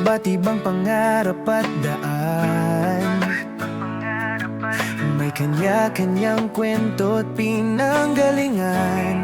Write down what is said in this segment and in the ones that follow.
iba't ibang pangarap at daan. May kanya-kanyang kwento at pinanggalingan.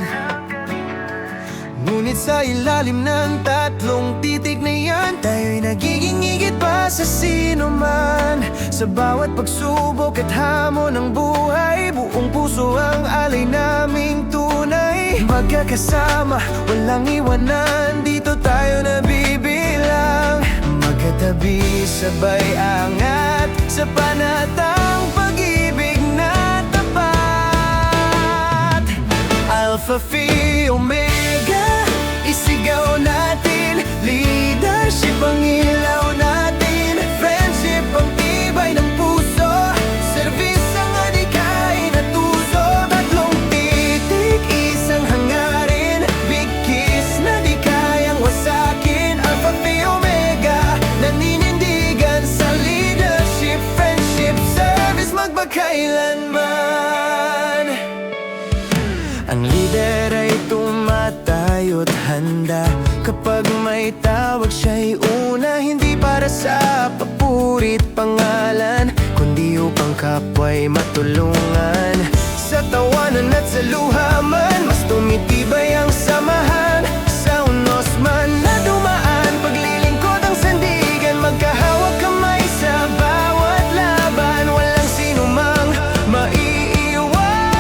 Ngunit sa ilalim ng tatlong titik na yan, tayo'y nagiging higit pa sa sino man. Sa bawat pagsubok at hamon ng buhay, buong puso ang alay naming tunay. Magkakasama, walang iwanan, dito tayo nabibilang. Magkatabi, sabay angat, sa panatang pag-ibig na tapat. Alpha Phi Omega, isigaw natin. Leadership ang ilaw natin. Friendship ang tibay ng puso. Service ang adikain at uso. Tatlong titik, isang hangarin. Big kiss na di kayang wasakin. Alpha Phi Omega, naninindigan sa leadership, friendship, service, magpakailanman. Ang leader ay tumatayo't handa. Kapag may tawag siya'y una, hindi para sa papurit pangalan, kundi upang kapwa'y matulungan. Sa tawanan at sa luha man, mas tumitibay ang samahan. Sa unos man na dumaan, paglilingkod ang sandigan. Magkahawak kamay sa bawat laban, walang sinumang maiiwan.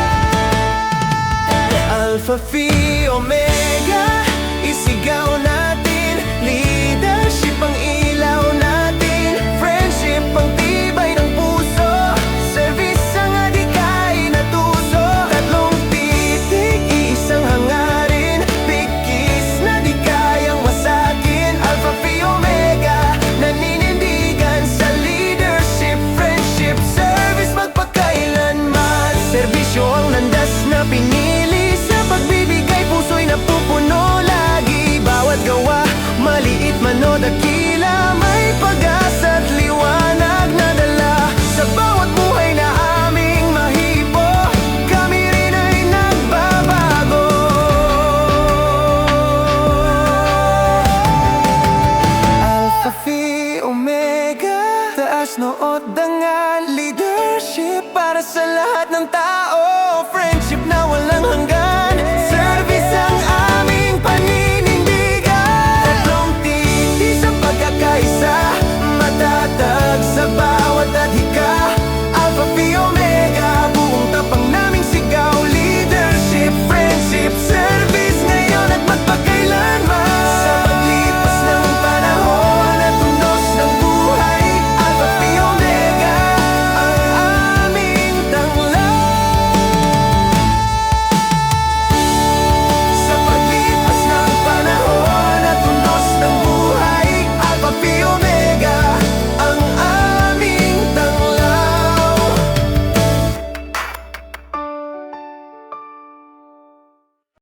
Alpha Phi Omega, isigaw natin. Leadership ang ilaw natin. Friendship ang tibay ng puso. Service ang adikain at uso. Tatlong titik, isang hangarin. Big kiss na di kayang wasakin. Alpha Phi Omega, naninindigan sa leadership, friendship, service, magpakailanman. Serbisyo ang landas na pinili. Sa pagbibigay, puso'y napupuno lagi. Bawat gawa, maliit man o dakila, may pag-asa at liwanag na dala. Sa bawat buhay na aming mahipo, kami rin ay nagbabago. Alpha Phi Omega, taas noot dangal. Leadership para sa lahat ng tao. Friendship na walang hanggan.